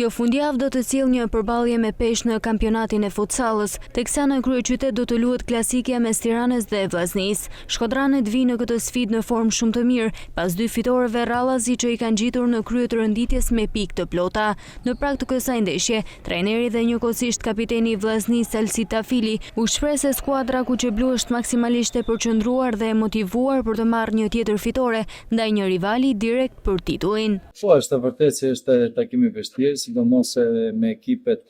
Kjo fundjavë do të sjellë një përballje me peshë në kampionatin e futsallit, teksa në kryeqytet do të luhet klasikja mes Tiranës dhe Vllaznisë. Shkodranët vinë në këtë sfidë në formë shumë të mirë, pas 2 fitoreve rrallazi që i kanë gjitur në krye të rënditjes me pikë të plota. Në prag të kësaj ndeshje, trajneri dhe njëkohësisht kapiteni i Vllaznisë Alsi Tafili u shpreh se skuadra kuqeblu është maksimalisht e përqendruar dhe e motivuar për të marrë një tjetër fitore ndaj një rivali direkt për titullin. Po, është vërtet se është takimi i vështirë, sidomos me ekipet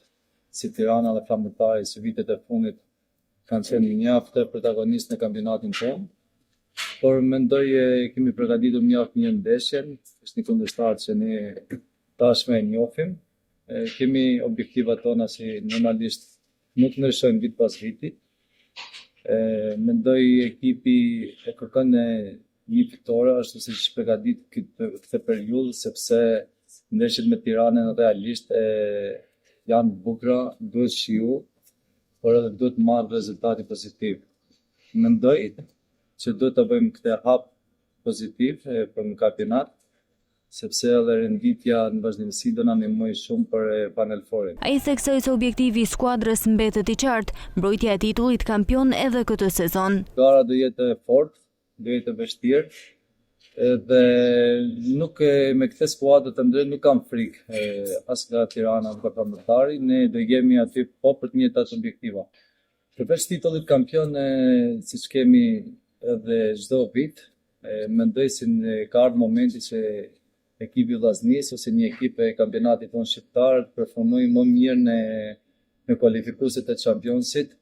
si Tirana dhe Flamurtari si vitet e fundit kanë qenë mjaft protagonistë në kampionatin tonë. Por mendoj kemi përgatitur mjaft një ndeshjen, është një kundërshtar që ne tashmë e njohim. Kemi objektivat tona si normalisht nuk ndryshojnë vit pas viti. Mendoj ekipi e kërkon një fitore, ashtu siç përgatit këtë periudhë, sepse ndeshjet me Tiranën realisht janë bukura, duhet shiu, por edhe duhet marrë rezultati pozitiv. Mendoj që duhet të bëjmë këtë hap pozitiv për në kampionat, sepse edhe renditja në vazhdimësi do na ndihmojë shumë për Final Fourin. Ai theksoi se objektivi i skuadrës mbetet i qartë, mbrojtja e titullit kampion edhe këtë sezon. Gara do jetë fortë, do jetë vështirë, dhe nuk me këtë skuadrë të ndërë nuk kam frikë as nga Tirana apo Flamurtari, ne do jemi aty po për të njëjtat objektiva. Përveç titullit kampion, siç kemi edhe çdo vit, mendoj se ka ardhur momenti që ekipi i Vllaznisë ose një ekip e kampionatit tonë shqiptar të performojë më mirë në kualifikuesit e Championship,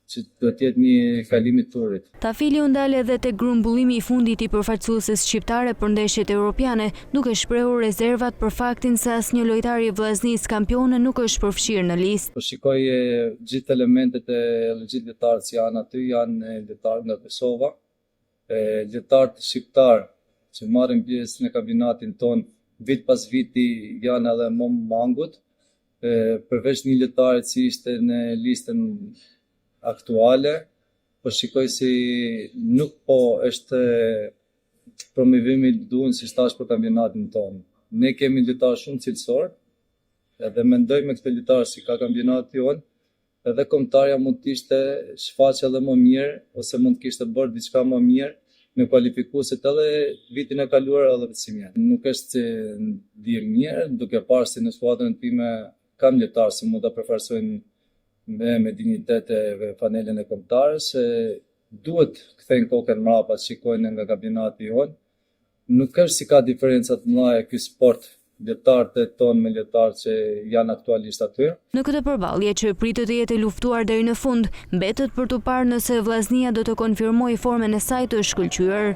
që do të jetë një kalim i turit. Tafili u ndal edhe tek grumbullimi i fundit i përfaqësueses shqiptare për ndeshjet europiane, duke shprehur rezervat për faktin se asnjë lojtar i Vllaznisë kampione nuk është përfshirë në listë. Po shikoj gjithë elementet e gjithë lojtarët që janë aty, janë lojtarë nga Kosova, lojtarët shqiptar që marrin pjesë në kampionatin ton vit pas viti janë edhe më mangut, përveç një lojtari që ishte në listën aktuale, po shikoj si nuk po është promovimi i duhur si tash për kampionatin tonë. Ne kemi lojtarë shumë cilësor, edhe mendoj me këtë lojtarë si ka kampionati jonë, edhe kombëtarja mund të ishte shfaqje edhe më mirë, ose mund të kishte bërë diçka më mirë me kualifikuesit edhe vitin e kaluar edhe vetësimia. Nuk është që ndihem mirë, duke parë se në skuadrën time kam lojtarë që mund ta përfaqësojnë me dignitet e panelin e kombëtarës, duhet kthejnë kokën mbrapa, shikojnë nga kampionati jonë. Nuk është si ka diferenca të mëdha ky sport, lojtarët e tonë me lojtarët që janë aktualisht aty. Në këtë përballje që pritet të jetë luftuar deri në fund, mbetet për të parë nëse Vllaznia do të konfirmojë formën e saj të shkëlqyer.